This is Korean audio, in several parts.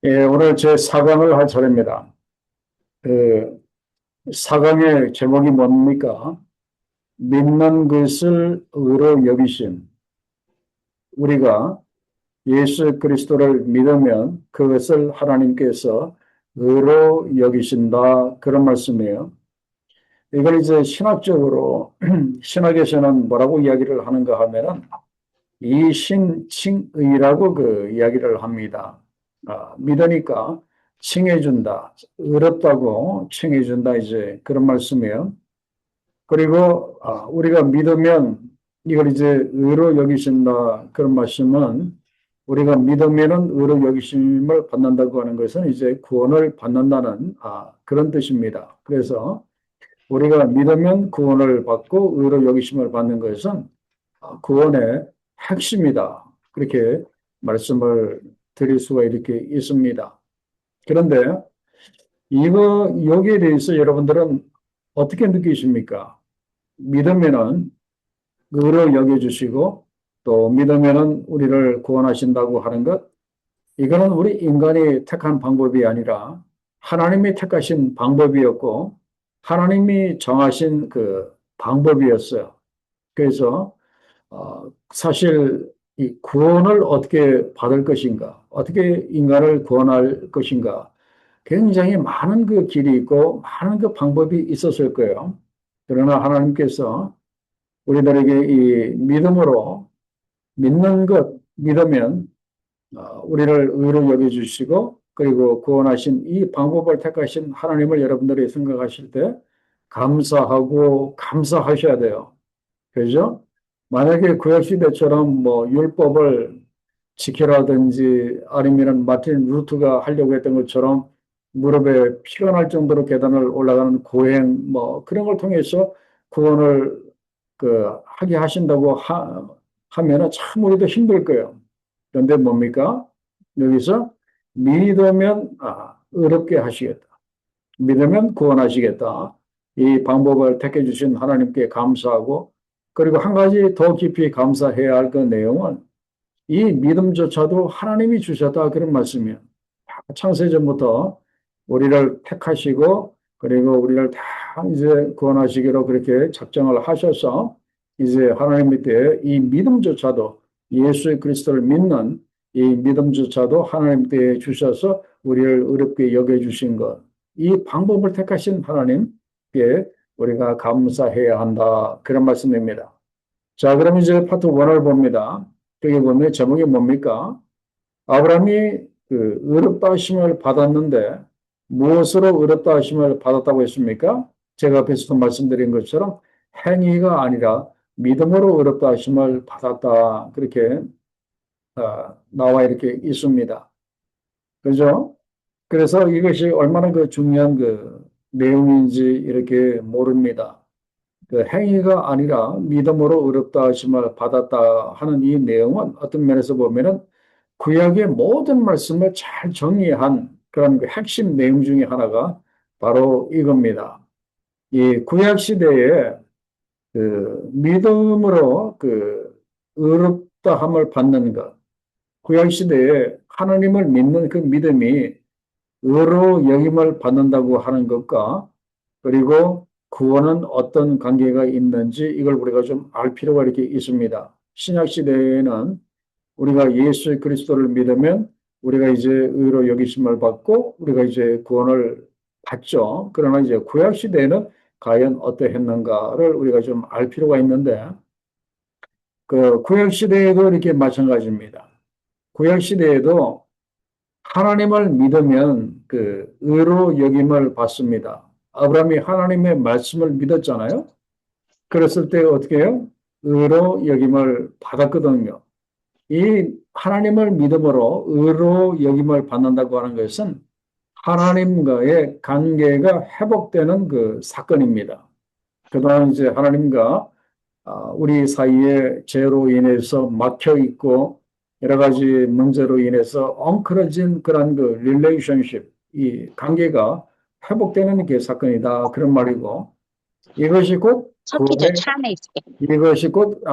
예, 오늘 제 4강을 할 차례입니다. 그 4강의 제목이 뭡니까? 믿는 것을 의로 여기심. 우리가 예수 그리스도를 믿으면 그것을 하나님께서 의로 여기신다. 그런 말씀이에요. 이걸 이제 신학적으로, 신학에서는 뭐라고 이야기를 하는가 하면은 이신칭의라고 그 이야기를 합니다. 믿으니까 칭해준다. 어렵다고 칭해준다. 이제 그런 말씀이에요. 그리고 우리가 믿으면 이걸 이제 의로 여기신다. 그런 말씀은 우리가 믿으면은 의로 여기심을 받는다고 하는 것은 이제 구원을 받는다는 그런 뜻입니다. 그래서 우리가 믿으면 구원을 받고 의로 여기심을 받는 것은 구원의 핵심이다. 그렇게 말씀을 드릴 수가 이렇게 있습니다. 그런데 여기에 대해서 여러분들은 어떻게 느끼십니까? 믿으면은 의로 여겨주시고 또 믿으면은 우리를 구원하신다고 하는 것, 이거는 우리 인간이 택한 방법이 아니라 하나님이 택하신 방법이었고 하나님이 정하신 그 방법이었어요. 그래서 사실 이 구원을 어떻게 받을 것인가, 어떻게 인간을 구원할 것인가, 굉장히 많은 그 길이 있고 많은 그 방법이 있었을 거예요. 그러나 하나님께서 우리들에게 이 믿음으로 믿는 것, 믿으면 우리를 의로 여겨주시고 그리고 구원하신 이 방법을 택하신 하나님을 여러분들이 생각하실 때 감사하고 감사하셔야 돼요. 그죠? 만약에 구약시대처럼 뭐 율법을 지키라든지 아니면은 마틴 루트가 하려고 했던 것처럼 무릎에 피가 날 정도로 계단을 올라가는 고행 뭐 그런 걸 통해서 구원을 하게 하신다고 하면은 참 우리도 힘들 거예요. 그런데 뭡니까? 여기서 믿으면 어렵게 하시겠다. 믿으면 구원하시겠다. 이 방법을 택해 주신 하나님께 감사하고 그리고 한 가지 더 깊이 감사해야 할 그 내용은 이 믿음조차도 하나님이 주셨다 그런 말씀이에요. 창세전부터 우리를 택하시고 그리고 우리를 다 이제 구원하시기로 그렇게 작정을 하셔서 이제 하나님 밑에 이 믿음조차도 예수 그리스도를 믿는 이 믿음조차도 하나님 께 주셔서 우리를 어렵게 여겨주신 것. 이 방법을 택하신 하나님께 우리가 감사해야 한다. 그런 말씀입니다. 자, 그럼 이제 파트 1을 봅니다. 여기 보면 제목이 뭡니까? 아브라함이 그 의롭다 하심을 받았는데 무엇으로 의롭다 하심을 받았다고 했습니까? 제가 앞에서도 말씀드린 것처럼 행위가 아니라 믿음으로 의롭다 하심을 받았다. 그렇게 나와 이렇게 있습니다. 그죠? 그래서 이것이 얼마나 그 중요한 그 내용인지 이렇게 모릅니다. 그 행위가 아니라 믿음으로 의롭다 하심을 받았다 하는 이 내용은 어떤 면에서 보면은 구약의 모든 말씀을 잘 정리한 그런 그 핵심 내용 중에 하나가 바로 이겁니다. 이 구약 시대에 그 믿음으로 그 의롭다함을 받는 것, 구약 시대에 하나님을 믿는 그 믿음이 의로 여김을 받는다고 하는 것과 그리고 구원은 어떤 관계가 있는지 이걸 우리가 좀 알 필요가 이렇게 있습니다. 신약 시대에는 우리가 예수 그리스도를 믿으면 우리가 이제 의로 여기심을 받고 우리가 이제 구원을 받죠. 그러나 이제 구약 시대에는 과연 어떠했는가를 우리가 좀 알 필요가 있는데 그 구약 시대에도 이렇게 마찬가지입니다. 구약 시대에도 하나님을 믿으면 그 의로 여김을 받습니다. 아브라함이 하나님의 말씀을 믿었잖아요. 그랬을 때 어떻게 해요? 의로 여김을 받았거든요. 이 하나님을 믿음으로 의로 여김을 받는다고 하는 것은 하나님과의 관계가 회복되는 그 사건입니다. 그동안 이제 하나님과 우리 사이에 죄로 인해서 막혀 있고 여러 가지 문제로 인해서 엉클어진 그런 그 릴레이션십, 이 관계가 회복되는 게 사건이다. 그런 말이고 이것이 곧 석기도 구원의 차 안에 있을게. 이것이 곧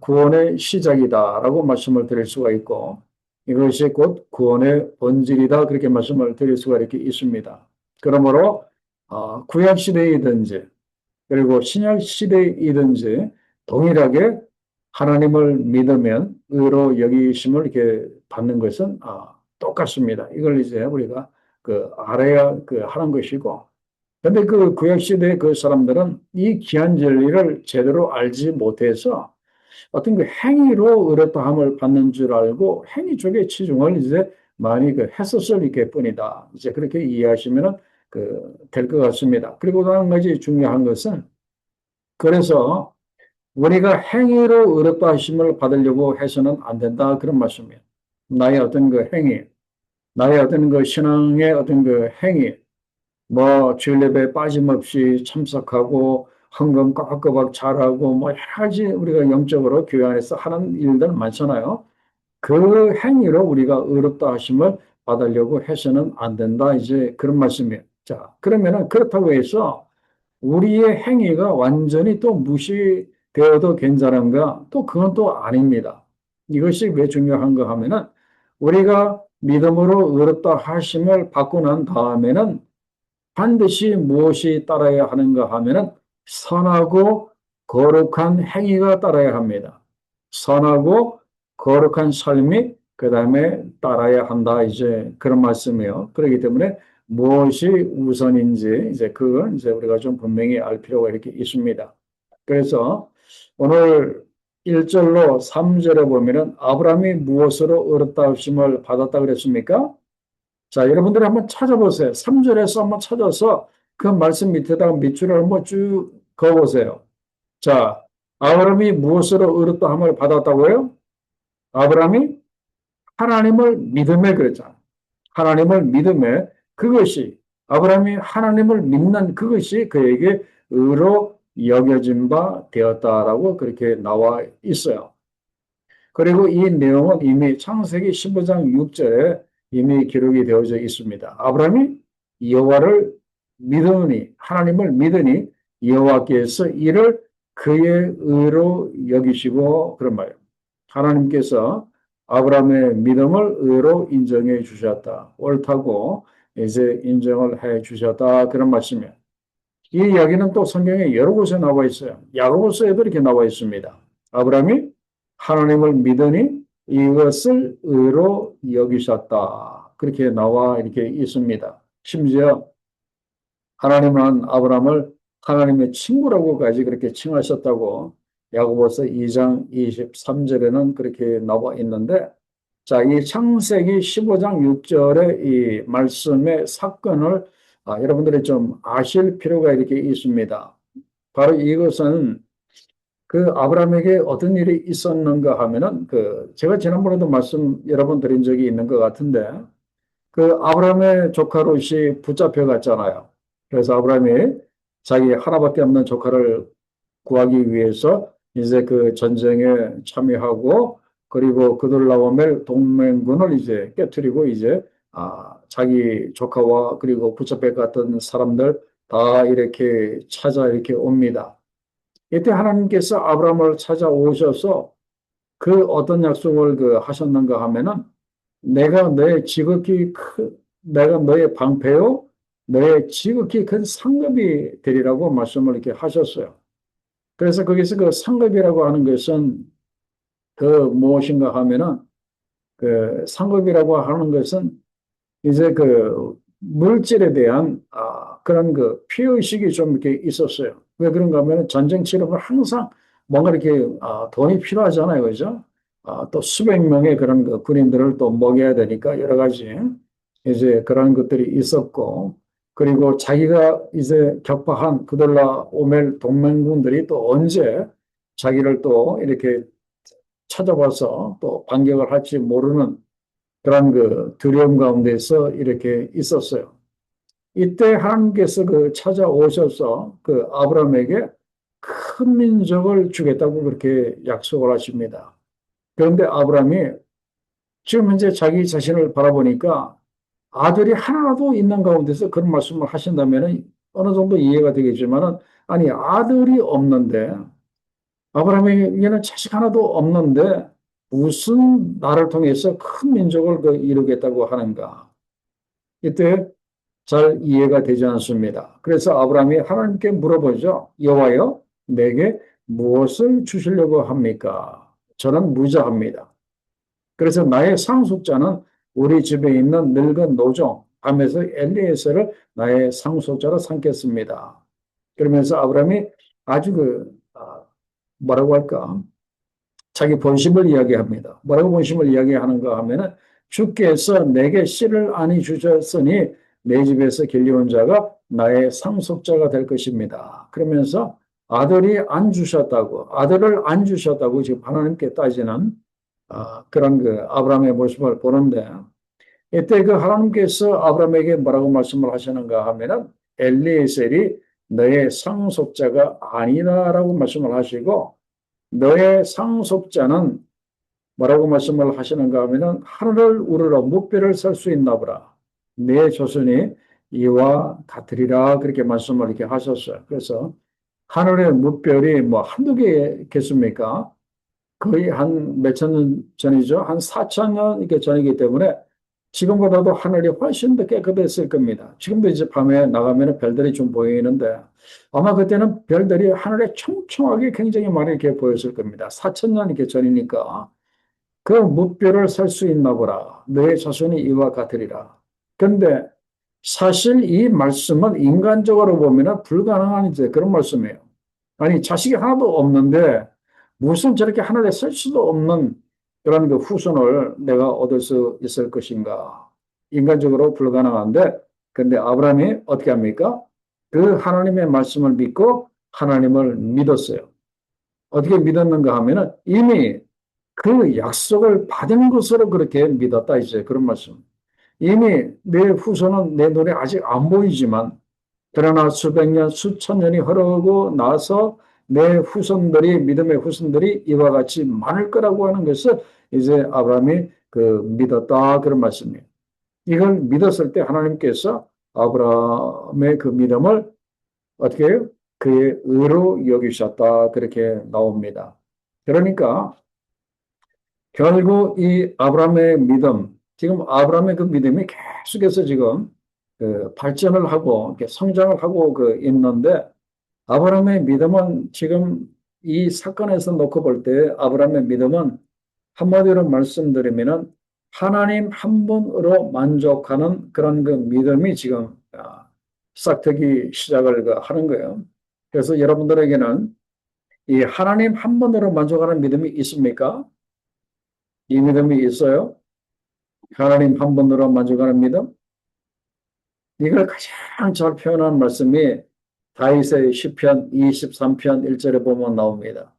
구원의 시작이다라고 말씀을 드릴 수가 있고 이것이 곧 구원의 본질이다. 그렇게 말씀을 드릴 수가 이렇게 있습니다. 그러므로 구약 시대이든지 그리고 신약 시대이든지 동일하게 하나님을 믿으면 의로 여기심을 이렇게 받는 것은 똑같습니다. 이걸 이제 우리가 알아야 하는 것이고, 근데 그 구약 시대 그 사람들은 이 귀한 진리를 제대로 알지 못해서 어떤 행위로 의롭다함을 받는 줄 알고 행위 쪽에 치중을 이제 많이 했었을 게 뿐이다. 이제 그렇게 이해하시면 될 것 같습니다. 그리고 또 한 가지 중요한 것은 그래서 우리가 행위로 의롭다 하심을 받으려고 해서는 안 된다. 그런 말씀이에요. 나의 어떤 행위, 나의 어떤 신앙의 어떤 행위, 뭐 주일 예배에 빠짐없이 참석하고 헌금 꼬박꼬박 잘하고 뭐 여러 가지 우리가 영적으로 교회 안에서 하는 일들 많잖아요. 그 행위로 우리가 의롭다 하심을 받으려고 해서는 안 된다. 이제 그런 말씀이에요. 자, 그러면은 그렇다고 해서 우리의 행위가 완전히 또 무시되어도 괜찮은가? 또 그건 또 아닙니다. 이것이 왜 중요한가 하면은 우리가 믿음으로 의롭다 하심을 받고 난 다음에는 반드시 무엇이 따라야 하는가 하면은 선하고 거룩한 행위가 따라야 합니다. 선하고 거룩한 삶이 그 다음에 따라야 한다. 이제 그런 말씀이에요. 그렇기 때문에 무엇이 우선인지 이제 그걸 이제 우리가 좀 분명히 알 필요가 이렇게 있습니다. 그래서 오늘 1절로 3절에 보면은 아브라함이 무엇으로 의롭다 하심을 받았다 그랬습니까? 자, 여러분들이 한번 찾아보세요. 3절에서 한번 찾아서 그 말씀 밑에다가 밑줄을 한번 쭉 그어보세요. 자, 아브라함이 무엇으로 의롭다함을 받았다고요? 아브라함이 하나님을 믿음에 그랬잖아. 하나님을 믿음에 그것이 아브라함이 하나님을 믿는 그것이 그에게 의로 여겨진 바 되었다라고 그렇게 나와 있어요. 그리고 이 내용은 이미 창세기 15장 6절에 이미 기록이 되어져 있습니다. 아브라함이 여호와를 믿으니 하나님을 믿으니 여호와께서 이를 그의 의로 여기시고 그런 말이에요. 하나님께서 아브라함의 믿음을 의로 인정해 주셨다. 옳다고 이제 인정을 해 주셨다. 그런 말씀이에요. 이 이야기는 또 성경에 여러 곳에 나와 있어요. 야고보서에도 이렇게 나와 있습니다. 아브라함이 하나님을 믿으니 이것을 의로 여기셨다. 그렇게 나와 이렇게 있습니다. 심지어 하나님은 아브라함을 하나님의 친구라고까지 그렇게 칭하셨다고 야고보서 2장 23절에는 그렇게 나와 있는데, 자, 이 창세기 15장 6절의 이 말씀의 사건을 여러분들이 좀 아실 필요가 이렇게 있습니다. 바로 이것은 아브라함에게 어떤 일이 있었는가 하면은 제가 지난번에도 말씀 여러 번 드린 적이 있는 것 같은데 아브라함의 조카 롯이 붙잡혀 갔잖아요. 그래서 아브라함이 자기 하나밖에 없는 조카를 구하기 위해서 이제 전쟁에 참여하고 그리고 그돌라오멜 동맹군을 이제 깨뜨리고 이제 자기 조카와 그리고 붙잡혀 갔던 사람들 다 이렇게 찾아 이렇게 옵니다. 이때 하나님께서 아브라함을 찾아오셔서 어떤 약속을 하셨는가 하면은 내가 내가 너의 방패요, 너의 지극히 큰 상급이 되리라고 말씀을 이렇게 하셨어요. 그래서 거기서 상급이라고 하는 것은 무엇인가 하면은 상급이라고 하는 것은 이제 물질에 대한 그런 피의식이 좀 이렇게 있었어요. 왜 그런가 하면 전쟁 치르면 항상 뭔가 이렇게 돈이 필요하잖아요. 그죠? 또 수백 명의 그런 군인들을 또 먹여야 되니까 여러 가지 이제 그런 것들이 있었고, 그리고 자기가 이제 격파한 그돌라 오멜 동맹군들이 또 언제 자기를 또 이렇게 찾아와서 또 반격을 할지 모르는 그런 두려움 가운데서 이렇게 있었어요. 이때 하나님께서 찾아오셔서 아브라함에게 큰 민족을 주겠다고 그렇게 약속을 하십니다. 그런데 아브라함이 지금 현재 자기 자신을 바라보니까 아들이 하나라도 있는 가운데서 그런 말씀을 하신다면 어느 정도 이해가 되겠지만은 아니 아들이 없는데 아브라함에게는 자식 하나도 없는데 무슨 나를 통해서 큰 민족을 이루겠다고 하는가? 이때 잘 이해가 되지 않습니다. 그래서 아브라함이 하나님께 물어보죠. 여호와여, 내게 무엇을 주시려고 합니까? 저는 무자합니다. 그래서 나의 상속자는 우리 집에 있는 늙은 노종, 하면서 엘리에셀을 나의 상속자로 삼겠습니다. 그러면서 아브라함이 아주 뭐라고 할까? 자기 본심을 이야기합니다. 뭐라고 본심을 이야기하는가 하면은 주께서 내게 씨를 아니 주셨으니 내 집에서 길려온 자가 나의 상속자가 될 것입니다. 그러면서 아들을 안 주셨다고 지금 하나님께 따지는 그런 아브라함의 모습을 보는데 이때 하나님께서 아브라함에게 뭐라고 말씀을 하시는가 하면은 엘리에셀이 너의 상속자가 아니다라고 말씀을 하시고 너의 상속자는 뭐라고 말씀을 하시는가 하면은 하늘을 우러러 무뼈를 살 수 있나 보라. 내 조선이 이와 같으리라 그렇게 말씀을 이렇게 하셨어요. 그래서 하늘의 무뼈리 뭐 한두 개겠습니까? 거의 한 몇천 년 전이죠. 한 4천 년 이렇게 전이기 때문에 지금보다도 하늘이 훨씬 더 깨끗했을 겁니다. 지금도 이제 밤에 나가면 별들이 좀 보이는데 아마 그때는 별들이 하늘에 총총하게 굉장히 많이 이렇게 보였을 겁니다. 4천 년 이렇게 전이니까 그 무뼈를 살 수 있나 보라. 너의 자손이 이와 같으리라. 그런데 사실 이 말씀은 인간적으로 보면 불가능한 이제 그런 말씀이에요. 아니 자식이 하나도 없는데 무슨 저렇게 하늘에 설 수도 없는 그런 후손을 내가 얻을 수 있을 것인가? 인간적으로 불가능한데, 근데 아브라함이 어떻게 합니까? 그 하나님의 말씀을 믿고 하나님을 믿었어요. 어떻게 믿었는가 하면은 이미 그 약속을 받은 것으로 그렇게 믿었다 이제 그런 말씀. 이미 내 후손은 내 눈에 아직 안 보이지만 그러나 수백 년, 수천 년이 흐르고 나서 내 후손들이, 믿음의 후손들이 이와 같이 많을 거라고 하는 것을 이제 아브라함이 믿었다. 그런 말씀이에요. 이걸 믿었을 때 하나님께서 아브라함의 그 믿음을 어떻게 해요? 그의 의로 여기셨다. 그렇게 나옵니다. 그러니까 결국 이 아브라함의 믿음, 지금 아브라함의 그 믿음이 계속해서 지금 발전을 하고 이렇게 성장을 하고 있는데 아브라함의 믿음은 지금 이 사건에서 놓고 볼 때 아브라함의 믿음은 한마디로 말씀드리면은 하나님 한 분으로 만족하는 그런 믿음이 지금 싹트기 시작을 하는 거예요. 그래서 여러분들에게는 이 하나님 한 분으로 만족하는 믿음이 있습니까? 이 믿음이 있어요? 하나님 한 분으로 만족하는 믿음? 이걸 가장 잘 표현한 말씀이 다윗의 시편 23편 1절에 보면 나옵니다.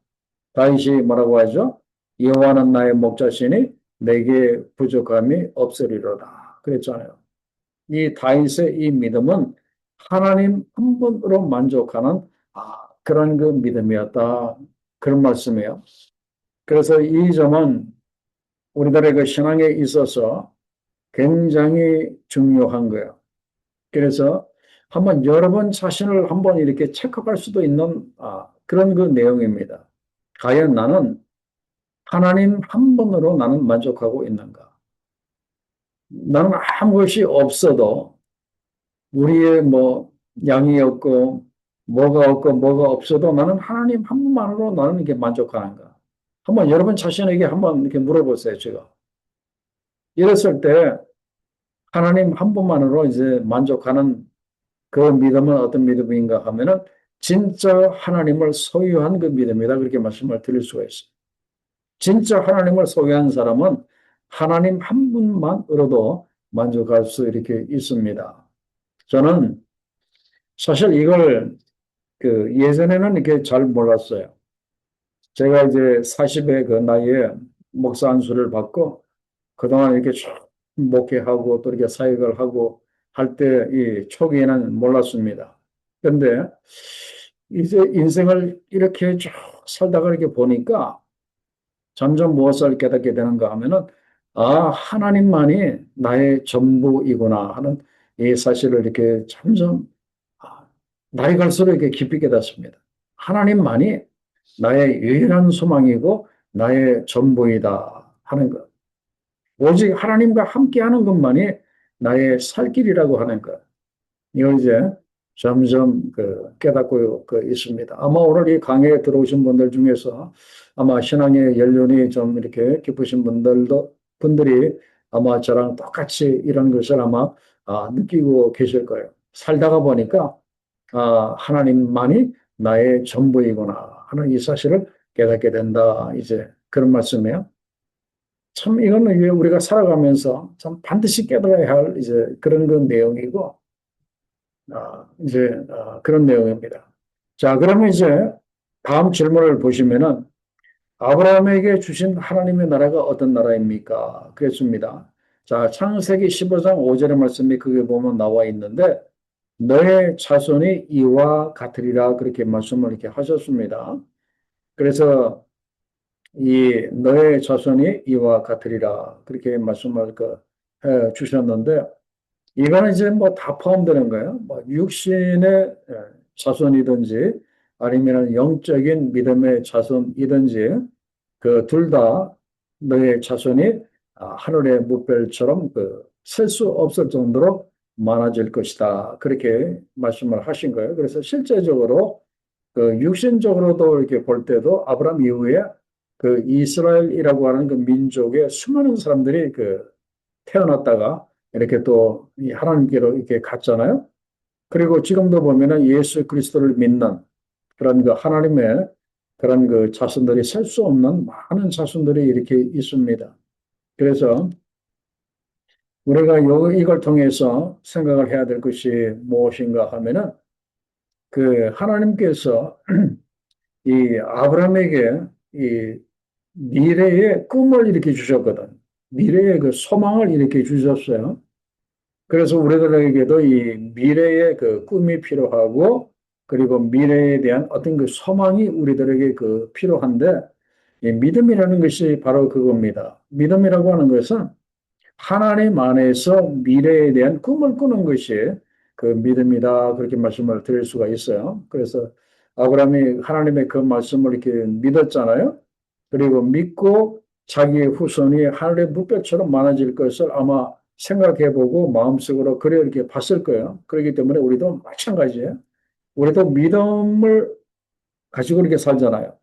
다윗이 뭐라고 하죠? 여호와는 나의 목자시니 내게 부족함이 없으리로다. 그랬잖아요. 이 다윗의 이 믿음은 하나님 한 분으로 만족하는 그런 믿음이었다. 그런 말씀이에요. 그래서 이 점은 우리들의 신앙에 있어서 굉장히 중요한 거예요. 그래서 한번 여러 번 자신을 한번 이렇게 체크할 수도 있는 그런 내용입니다. 과연 나는 하나님 한 분으로 나는 만족하고 있는가? 나는 아무것이 없어도 우리의 양이 없고 뭐가 없고 뭐가 없어도 나는 하나님 한 분만으로 나는 이렇게 만족하는가? 한번 여러분 자신에게 한번 이렇게 물어보세요, 제가. 이랬을 때 하나님 한 분만으로 이제 만족하는 그 믿음은 어떤 믿음인가 하면은 진짜 하나님을 소유한 그 믿음이다. 그렇게 말씀을 드릴 수가 있어요. 진짜 하나님을 소유한 사람은 하나님 한 분만으로도 만족할 수 이렇게 있습니다. 저는 사실 이걸 예전에는 이렇게 잘 몰랐어요. 제가 이제 40의 그 나이에 목사 안수를 받고 그동안 이렇게 쭉 목회하고 또 이렇게 사역을 하고 할 때 이 초기에는 몰랐습니다. 그런데 이제 인생을 이렇게 쭉 살다가 이렇게 보니까 점점 무엇을 깨닫게 되는가 하면은 하나님만이 나의 전부이구나 하는 이 사실을 이렇게 점점 나이 갈수록 이렇게 깊이 깨닫습니다. 하나님만이 나의 유일한 소망이고 나의 전부이다. 하는 것. 오직 하나님과 함께 하는 것만이 나의 살 길이라고 하는 것. 이걸 이제 점점 깨닫고 있습니다. 아마 오늘 이 강의에 들어오신 분들 중에서 아마 신앙의 연륜이 좀 이렇게 깊으신 분들이 아마 저랑 똑같이 이런 것을 아마 느끼고 계실 거예요. 살다가 보니까 하나님만이 나의 전부이구나 하는 이 사실을 깨닫게 된다. 이제 그런 말씀이에요. 참 이거는 우리가 살아가면서 참 반드시 깨달아야 할 이제 그런 내용이고 그런 내용입니다. 자, 그러면 이제 다음 질문을 보시면은 아브라함에게 주신 하나님의 나라가 어떤 나라입니까? 그랬습니다. 자, 창세기 15장 5절의 말씀이 그게 보면 나와 있는데 너의 자손이 이와 같으리라 그렇게 말씀을 이렇게 하셨습니다. 그래서 이 너의 자손이 이와 같으리라 그렇게 말씀을 해 주셨는데 이거는 이제 뭐 다 포함되는 거예요. 뭐 육신의 자손이든지 아니면 영적인 믿음의 자손이든지 그 둘 다 너의 자손이 하늘의 무별처럼 셀 수 없을 정도로 많아질 것이다. 그렇게 말씀을 하신 거예요. 그래서 실제적으로 육신적으로도 이렇게 볼 때도 아브라함 이후에 이스라엘이라고 하는 민족의 수많은 사람들이 태어났다가 이렇게 또 하나님께로 이렇게 갔잖아요. 그리고 지금도 보면은 예수 그리스도를 믿는 그런 하나님의 그런 자손들이 셀 수 없는 많은 자손들이 이렇게 있습니다. 그래서 우리가 이걸 통해서 생각을 해야 될 것이 무엇인가 하면은 하나님께서 이 아브라함에게 이 미래의 꿈을 이렇게 주셨거든. 미래의 소망을 이렇게 주셨어요. 그래서 우리들에게도 이 미래의 꿈이 필요하고 그리고 미래에 대한 어떤 소망이 우리들에게 필요한데 이 믿음이라는 것이 바로 그겁니다. 믿음이라고 하는 것은 하나님 안에서 미래에 대한 꿈을 꾸는 것이 믿음이다. 그렇게 말씀을 드릴 수가 있어요. 그래서 아브라함이 하나님의 그 말씀을 이렇게 믿었잖아요. 그리고 믿고 자기의 후손이 하늘의 뭇별처럼 많아질 것을 아마 생각해보고 마음속으로 그래 이렇게 봤을 거예요. 그렇기 때문에 우리도 마찬가지예요. 우리도 믿음을 가지고 이렇게 살잖아요.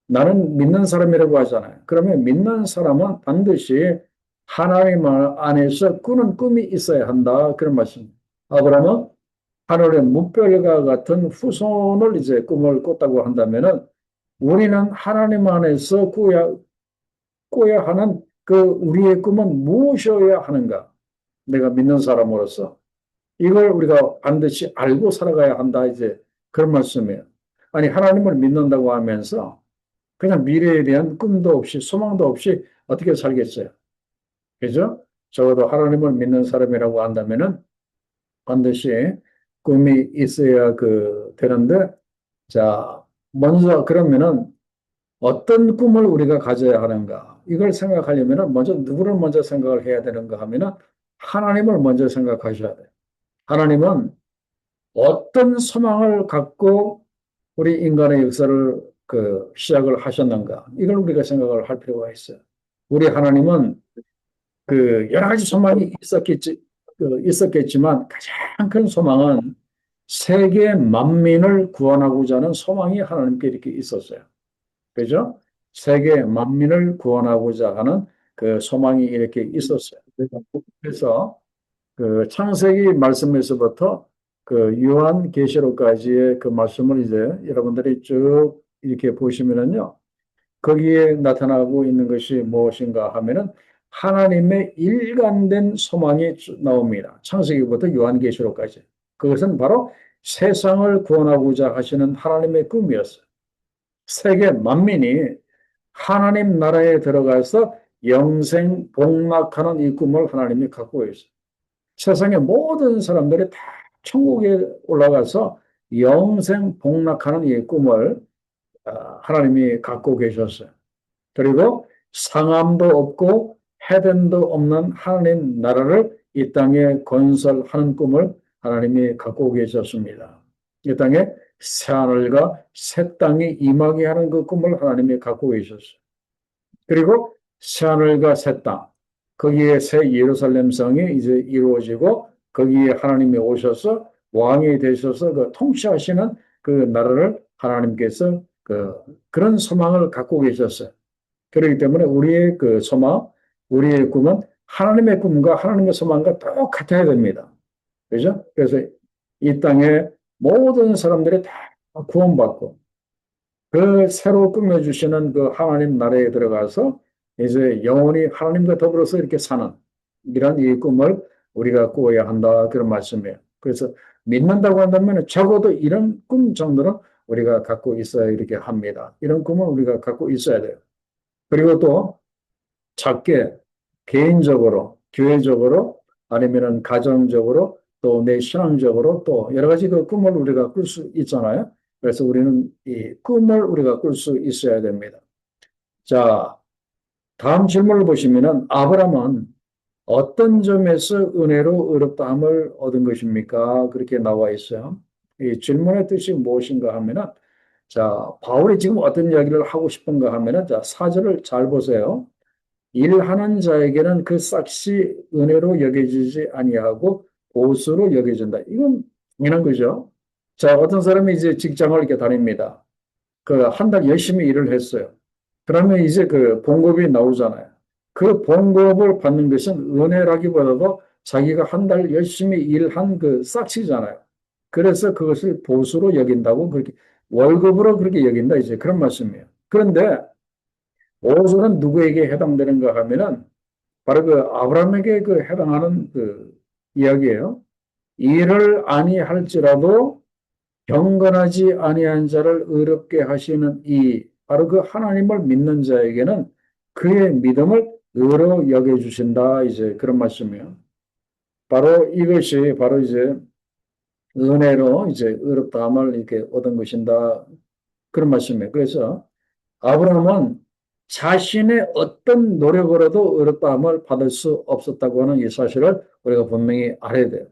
나는 믿는 사람이라고 하잖아요. 그러면 믿는 사람은 반드시 하나님 안에서 꾸는 꿈이 있어야 한다. 그런 말씀. 아브라함은 하늘의 무별과 같은 후손을 이제 꿈을 꿨다고 한다면은 우리는 하나님 안에서 꿔야 하는 우리의 꿈은 무엇이어야 하는가? 내가 믿는 사람으로서 이걸 우리가 반드시 알고 살아가야 한다. 이제 그런 말씀이에요. 아니 하나님을 믿는다고 하면서 그냥 미래에 대한 꿈도 없이 소망도 없이 어떻게 살겠어요? 그죠? 적어도 하나님을 믿는 사람이라고 한다면은 반드시 꿈이 있어야 되는데 자 먼저 그러면은 어떤 꿈을 우리가 가져야 하는가? 이걸 생각하려면 먼저 누구를 먼저 생각을 해야 되는가 하면은 하나님을 먼저 생각하셔야 돼요. 하나님은 어떤 소망을 갖고 우리 인간의 역사를 시작을 하셨는가? 이걸 우리가 생각을 할 필요가 있어요. 우리 하나님은 여러 가지 소망이 있었겠지만 가장 큰 소망은 세계 만민을 구원하고자 하는 소망이 하나님께 이렇게 있었어요. 그죠? 세계 만민을 구원하고자 하는 소망이 이렇게 있었어요. 그래서 창세기 말씀에서부터 요한계시록까지의 말씀을 이제 여러분들이 쭉 이렇게 보시면은요, 거기에 나타나고 있는 것이 무엇인가 하면은 하나님의 일관된 소망이 나옵니다. 창세기부터 요한계시록까지. 그것은 바로 세상을 구원하고자 하시는 하나님의 꿈이었어요. 세계 만민이 하나님 나라에 들어가서 영생 복락하는 이 꿈을 하나님이 갖고 있어요. 세상의 모든 사람들이 다 천국에 올라가서 영생 복락하는 이 꿈을 하나님이 갖고 계셨어요. 그리고 상함도 없고 해변도 없는 하나님 나라를 이 땅에 건설하는 꿈을 하나님이 갖고 계셨습니다. 이 땅에 새하늘과 새 땅이 임하게 하는 그 꿈을 하나님이 갖고 계셨어요. 그리고 새하늘과 새 땅, 거기에 새 예루살렘 성이 이제 이루어지고 거기에 하나님이 오셔서 왕이 되셔서 그 통치하시는 그 나라를 하나님께서 그런 소망을 갖고 계셨어요. 그렇기 때문에 우리의 그 소망, 우리의 꿈은 하나님의 꿈과 하나님의 소망과 똑같아야 됩니다. 그죠? 그래서 이 땅에 모든 사람들이 다 구원받고 그 새로 꾸며주시는 그 하나님 나라에 들어가서 이제 영원히 하나님과 더불어서 이렇게 사는 이런 이 꿈을 우리가 꾸어야 한다. 그런 말씀이에요. 그래서 믿는다고 한다면 적어도 이런 꿈 정도는 우리가 갖고 있어야 이렇게 합니다. 이런 꿈은 우리가 갖고 있어야 돼요. 그리고 또 작게 개인적으로, 교회적으로 아니면은 가정적으로 또 내 신앙적으로 또 여러 가지 그 꿈을 우리가 꿀 수 있잖아요. 그래서 우리는 이 꿈을 우리가 꿀 수 있어야 됩니다. 자, 다음 질문을 보시면은 아브라함은 어떤 점에서 은혜로 의롭다함을 얻은 것입니까? 그렇게 나와 있어요. 이 질문의 뜻이 무엇인가 하면은 자, 바울이 지금 어떤 이야기를 하고 싶은가 하면은 자, 사절을 잘 보세요. 일하는 자에게는 그 싹시 은혜로 여겨지지 아니하고 보수로 여겨진다. 이건 당연한 거죠. 자, 어떤 사람이 이제 직장을 이렇게 다닙니다. 그 한 달 열심히 일을 했어요. 그러면 이제 그 봉급이 나오잖아요. 그 봉급을 받는 것은 은혜라기보다도 자기가 한 달 열심히 일한 그 싹시잖아요. 그래서 그것을 보수로 여긴다고 그렇게 월급으로 그렇게 여긴다 이제 그런 말씀이에요. 그런데 보수는 누구에게 해당되는가 하면은 바로 그 아브라함에게 그 해당하는 그 이야기예요. 일을 아니할지라도 경건하지 아니한 자를 의롭게 하시는 이 바로 그 하나님을 믿는 자에게는 그의 믿음을 의로 여겨 주신다 이제 그런 말씀이에요. 바로 이것이 바로 이제 은혜로 이제 의롭다함을 이렇게 얻은 것인다 그런 말씀이에요. 그래서 아브라함은 자신의 어떤 노력으로도 의롭다함을 받을 수 없었다고 하는 이 사실을 우리가 분명히 알아야 돼요.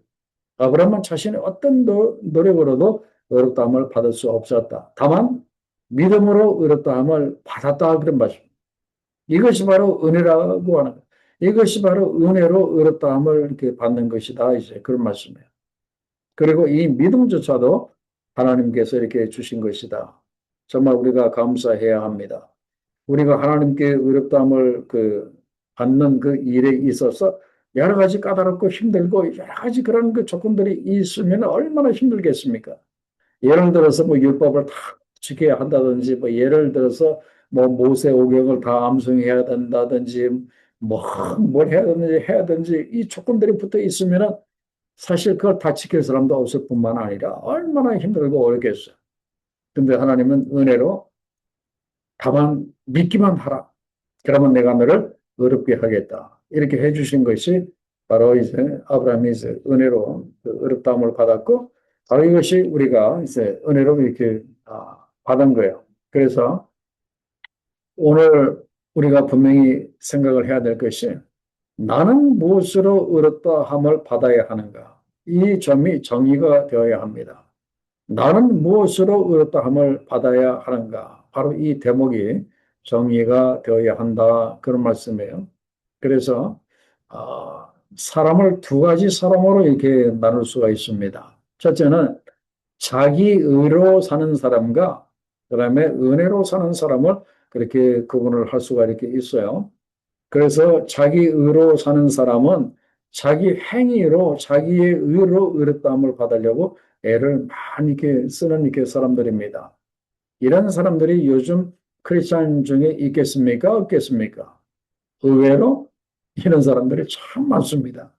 아브라함은 자신의 어떤 노력으로도 의롭다함을 받을 수 없었다. 다만 믿음으로 의롭다함을 받았다 그런 말씀. 이것이 바로 은혜라고 하는 거예요. 이것이 바로 은혜로 의롭다함을 이렇게 받는 것이다. 이제 그런 말씀이에요. 그리고 이 믿음조차도 하나님께서 이렇게 주신 것이다. 정말 우리가 감사해야 합니다. 우리가 하나님께 의롭다함을 받는 그 일에 있어서 여러 가지 까다롭고 힘들고 여러 가지 그런 그 조건들이 있으면 얼마나 힘들겠습니까? 예를 들어서 뭐 율법을 다 지켜야 한다든지 뭐 예를 들어서 뭐 모세오경을 다 암송해야 된다든지 뭐 뭘 해야 되는지 이 조건들이 붙어 있으면은 사실 그걸 다 지킬 사람도 없을 뿐만 아니라 얼마나 힘들고 어렵겠어요. 근데 하나님은 은혜로 다만 믿기만 하라. 그러면 내가 너를 의롭게 하겠다. 이렇게 해주신 것이 바로 이제 아브라함이 이제 은혜로 그 의롭다함을 받았고, 바로 이것이 우리가 이제 은혜로 이렇게 받은 거예요. 그래서 오늘 우리가 분명히 생각을 해야 될 것이 나는 무엇으로 의롭다함을 받아야 하는가? 이 점이 정의가 되어야 합니다. 나는 무엇으로 의롭다함을 받아야 하는가? 바로 이 대목이 정의가 되어야 한다. 그런 말씀이에요. 그래서 사람을 두 가지 사람으로 이렇게 나눌 수가 있습니다. 첫째는 자기 의로 사는 사람과 그다음에 은혜로 사는 사람을 그렇게 구분을 할 수가 이렇게 있어요. 그래서 자기 의로 사는 사람은 자기 행위로 자기의 의로 의롭다함을 받으려고 애를 많이 이렇게 쓰는 이렇게 사람들입니다. 이런 사람들이 요즘 크리스천 중에 있겠습니까? 없겠습니까? 의외로 이런 사람들이 참 많습니다.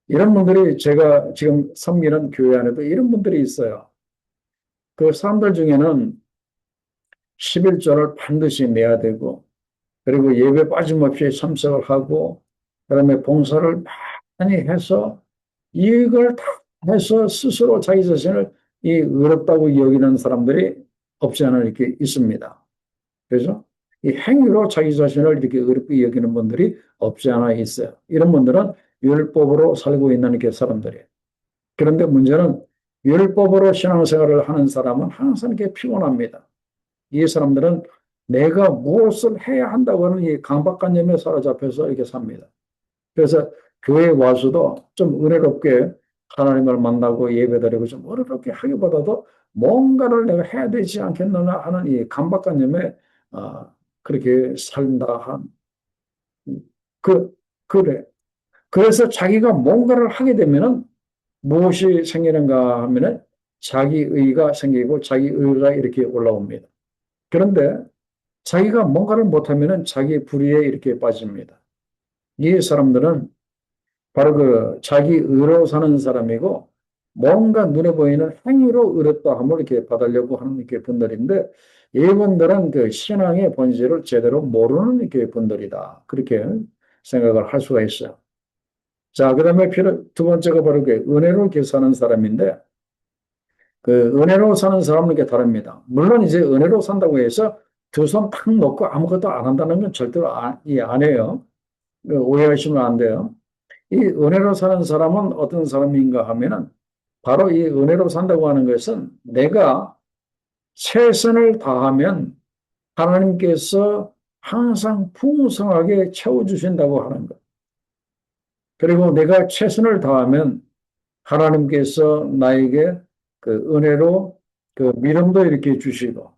이런 분들이 제가 지금 섬기는 교회 안에도 이런 분들이 있어요. 그 사람들 중에는 11조를 반드시 내야 되고 그리고 예배 빠짐없이 참석을 하고 그다음에 봉사를 많이 해서 이걸 다 해서 스스로 자기 자신을 이 의롭다고 여기는 사람들이 없지 않아 이렇게 있습니다. 그래서 이 행위로 자기 자신을 이렇게 의롭게 여기는 분들이 없지 않아 있어요. 이런 분들은 율법으로 살고 있는 이렇게 사람들이에요. 그런데 문제는 율법으로 신앙생활을 하는 사람은 항상 이렇게 피곤합니다. 이 사람들은 내가 무엇을 해야 한다고 하는 이 강박관념에 사로잡혀서 이렇게 삽니다. 그래서 교회에 와서도 좀 은혜롭게 하나님을 만나고 예배드리고 좀 은혜롭게 하기보다도 뭔가를 내가 해야 되지 않겠느냐 하는 이 강박관념에 아, 그렇게 산다 한 그, 그래. 그래서 자기가 뭔가를 하게 되면은 무엇이 생기는가 하면은 자기의가 생기고 자기의가 이렇게 올라옵니다. 그런데 자기가 뭔가를 못하면은 자기 불의에 이렇게 빠집니다. 이 사람들은 바로 그 자기 의로 사는 사람이고 뭔가 눈에 보이는 행위로 의롭다함을 이렇게 받으려고 하는 이렇게 분들인데 이분들은 그 신앙의 본질을 제대로 모르는 이렇게 분들이다. 그렇게 생각을 할 수가 있어요. 자, 그다음에 두 번째가 바로 그 은혜로 이렇게 사는 사람인데 그 은혜로 사는 사람은 이렇게 다릅니다. 물론 이제 은혜로 산다고 해서 두 손 탁 놓고 아무것도 안 한다는 건 절대로 안 해요. 오해하시면 안 돼요. 이 은혜로 사는 사람은 어떤 사람인가 하면은 바로 이 은혜로 산다고 하는 것은 내가 최선을 다하면 하나님께서 항상 풍성하게 채워주신다고 하는 것. 그리고 내가 최선을 다하면 하나님께서 나에게 그 은혜로 그 믿음도 이렇게 주시고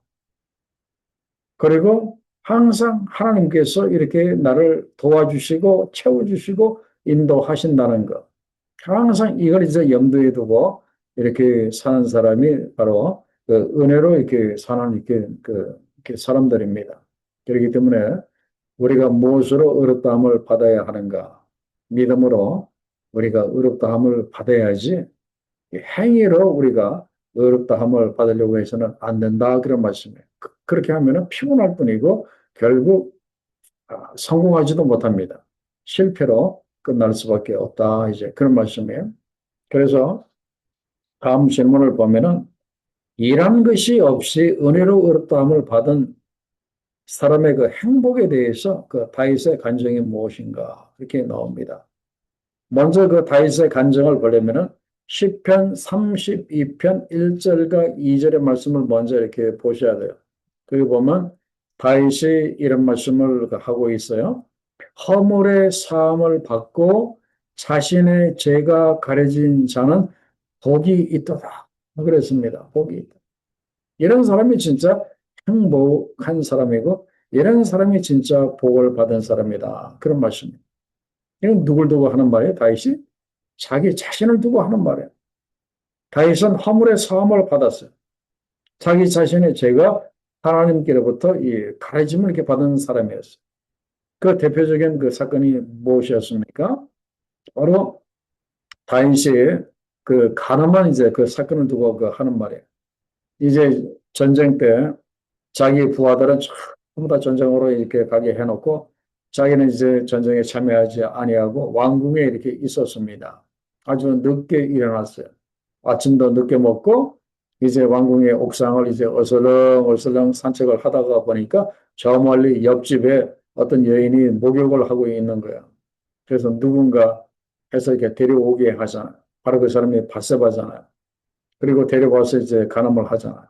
그리고 항상 하나님께서 이렇게 나를 도와주시고 채워주시고 인도하신다는 것. 항상 이걸 이제 염두에 두고 이렇게 사는 사람이 바로 그 은혜로 이렇게 사는 이렇게 사람들입니다. 그렇기 때문에 우리가 무엇으로 의롭다함을 받아야 하는가? 믿음으로 우리가 의롭다함을 받아야지 행위로 우리가 의롭다함을 받으려고 해서는 안 된다 그런 말씀이에요. 그렇게 하면은 피곤할 뿐이고 결국 성공하지도 못합니다. 실패로 끝날 수밖에 없다 이제 그런 말씀이에요. 그래서 다음 질문을 보면은 일한 것이 없이 은혜로 의롭다함을 받은 사람의 그 행복에 대해서 그 다윗의 간증이 무엇인가 이렇게 나옵니다. 먼저 그 다윗의 간증을 보려면은 시편 32편 1절과 2절의 말씀을 먼저 이렇게 보셔야 돼요. 거기 보면 다윗이 이런 말씀을 하고 있어요. 허물의 사함을 받고 자신의 죄가 가려진 자는 복이 있도다. 그랬습니다. 복이 있다. 이런 사람이 진짜 행복한 사람이고 이런 사람이 진짜 복을 받은 사람이다. 그런 말씀입니다. 이건 누굴 두고 하는 말이에요? 다윗이? 자기 자신을 두고 하는 말이에요. 다윗은 허물의 사함을 받았어요. 자기 자신의 죄가 하나님께로부터 이 가르침을 이렇게 받은 사람이었어요. 그 대표적인 그 사건이 무엇이었습니까? 바로 다윗이 그 가늠한 이제 그 사건을 두고 그 하는 말이에요. 이제 전쟁 때 자기 부하들은 전부 다 전쟁으로 이렇게 가게 해놓고 자기는 이제 전쟁에 참여하지 아니하고 왕궁에 이렇게 있었습니다. 아주 늦게 일어났어요. 아침도 늦게 먹고 이제 왕궁의 옥상을 이제 어슬렁어슬렁 산책을 하다가 보니까 저 멀리 옆집에 어떤 여인이 목욕을 하고 있는 거예요. 그래서 누군가 해서 이렇게 데려오게 하잖아요. 바로 그 사람이 바세바잖아요. 그리고 데려와서 이제 간음을 하잖아요.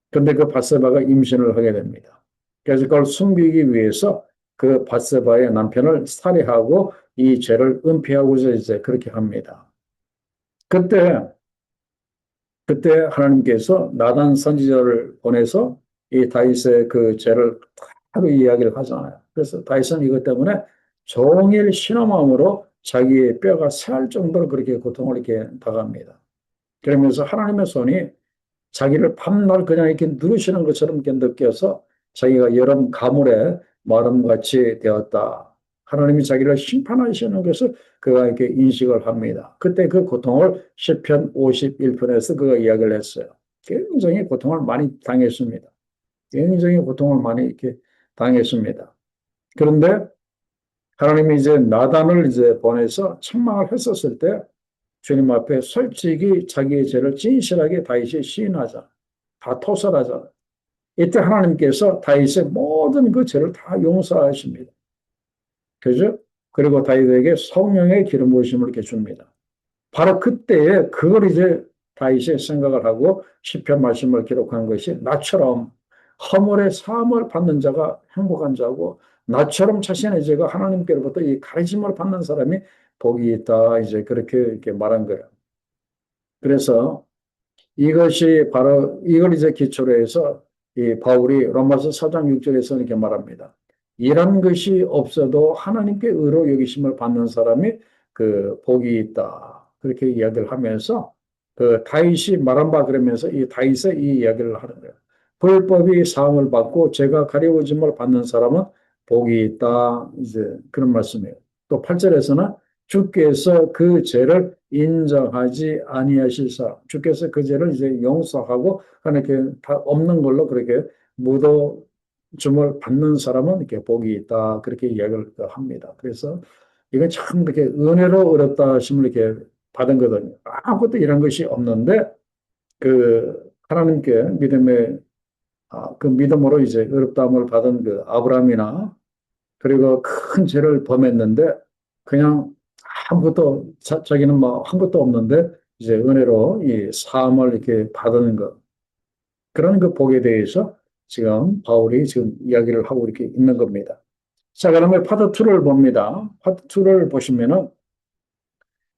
근데 그 바세바가 임신을 하게 됩니다. 그래서 그걸 숨기기 위해서 그 바세바의 남편을 살해하고 이 죄를 은폐하고자 이제 그렇게 합니다. 그때 하나님께서 나단 선지자를 보내서 이 다윗의 그 죄를 하루 이야기를 하잖아요. 그래서 다윗은 이것 때문에 종일 신음함으로 자기의 뼈가 새할 정도로 그렇게 고통을 이렇게 당합니다. 그러면서 하나님의 손이 자기를 밤낮 그냥 이렇게 누르시는 것처럼 이렇게 느껴서 자기가 여름 가물에 마름같이 되었다. 하나님이 자기를 심판하시는 것을 그가 이렇게 인식을 합니다. 그때 그 고통을 시편 51편에서 그가 이야기를 했어요. 굉장히 고통을 많이 당했습니다. 굉장히 고통을 많이 이렇게 당했습니다. 그런데 하나님이 이제 나단을 이제 보내서 책망을 했었을 때 주님 앞에 솔직히 자기의 죄를 진실하게 다윗이 시인하자. 다 토설하자. 이때 하나님께서 다윗의 모든 그 죄를 다 용서하십니다. 그죠? 그리고 다윗에게 성령의 기름 부으심을 이렇게 줍니다. 바로 그때에 그걸 이제 다윗이 생각을 하고 시편 말씀을 기록한 것이 나처럼 허물의 사함을 받는 자가 행복한 자고 나처럼 자신의 죄가 하나님께로부터 이 가르침을 받는 사람이 복이 있다. 이제 그렇게 이렇게 말한 거예요. 그래서 이것이 바로 이걸 이제 기초로 해서 이 바울이 로마서 4장 6절에서 이렇게 말합니다. 이런 것이 없어도 하나님께 의로 여기심을 받는 사람이 그 복이 있다. 그렇게 이야기를 하면서 그 다윗이 말한 바 그러면서 이 다윗의 이 이야기를 하는 거예요. 불법이 사함을 받고 죄가 가려워짐을 받는 사람은 복이 있다. 이제 그런 말씀이에요. 또 8절에서는 주께서 그 죄를 인정하지 아니하실 사람, 주께서 그 죄를 이제 용서하고 하나님께 다 없는 걸로 그렇게 묻어줌을 받는 사람은 이렇게 복이 있다. 그렇게 이야기를 합니다. 그래서 이건 참 그렇게 은혜로 어렵다 하심을 이렇게 받은 거거든요. 아무것도 이런 것이 없는데 그 하나님께 믿음의 그 믿음으로 이제 어렵다함을 받은 그 아브라함이나 그리고 큰 죄를 범했는데 그냥 아무것도 자기는 뭐 한 것도 없는데 이제 은혜로 이 사함을 이렇게 받는 것 그런 그 복에 대해서 지금 바울이 지금 이야기를 하고 이렇게 있는 겁니다. 자, 그러면 파트 2를 봅니다. 파트 2를 보시면은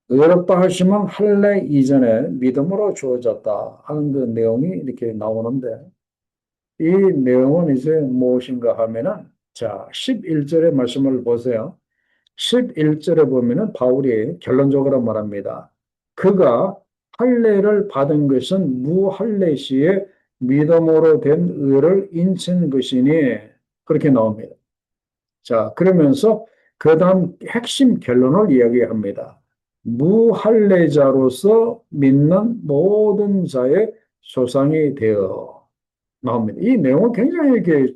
의롭다 하시면 할례 이전에 믿음으로 주어졌다 하는 그 내용이 이렇게 나오는데 이 내용은 이제 무엇인가 하면은 자, 11절의 말씀을 보세요. 11절에 보면은 바울이 결론적으로 말합니다. 그가 할례를 받은 것은 무할례 시에 믿음으로 된 의를 인친 것이니 그렇게 나옵니다. 자, 그러면서 그 다음 핵심 결론을 이야기합니다. 무할례자로서 믿는 모든 자의 조상이 되어 나옵니다. 이 내용은 굉장히 이렇게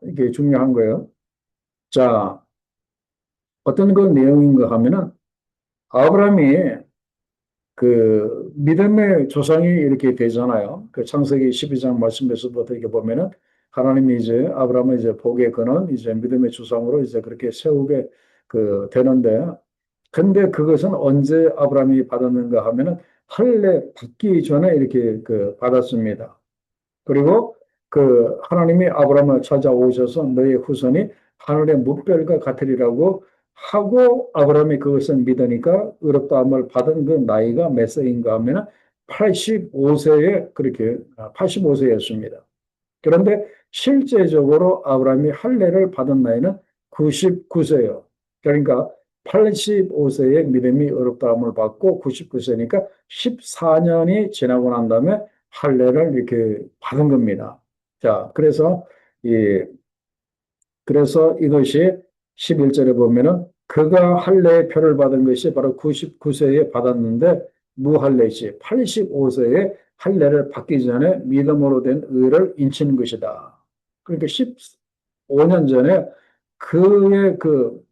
이게 중요한 거예요. 자, 어떤 그 내용인가 하면은 아브라함이 그 믿음의 조상이 이렇게 되잖아요. 그 창세기 12장 말씀에서부터 이렇게 보면은 하나님이 이제 아브라함을 이제 복의 근원 이제 믿음의 조상으로 이제 그렇게 세우게 그 되는데 근데 그것은 언제 아브라함이 받았는가 하면은 할례 받기 전에 이렇게 그 받았습니다. 그리고 그 하나님이 아브라함을 찾아오셔서 너의 후손이 하늘의 무별과 같으리라고 하고 아브라함이 그것을 믿으니까 의롭다함을 받은 그 나이가 몇 세인가 하면 85세에 그렇게 85세였습니다. 그런데 실제적으로 아브라함이 할례를 받은 나이는 99세예요. 그러니까 85세에 믿음이 의롭다함을 받고 99세니까 14년이 지나고 난 다음에 할례를 이렇게 받은 겁니다. 자, 그래서 이것이 11절에 보면은 그가 할례의 표를 받은 것이 바로 99세에 받았는데 무할례시 85세에 할례를 받기 전에 믿음으로 된 의를 인치는 것이다. 그러니까 15년 전에 그의 그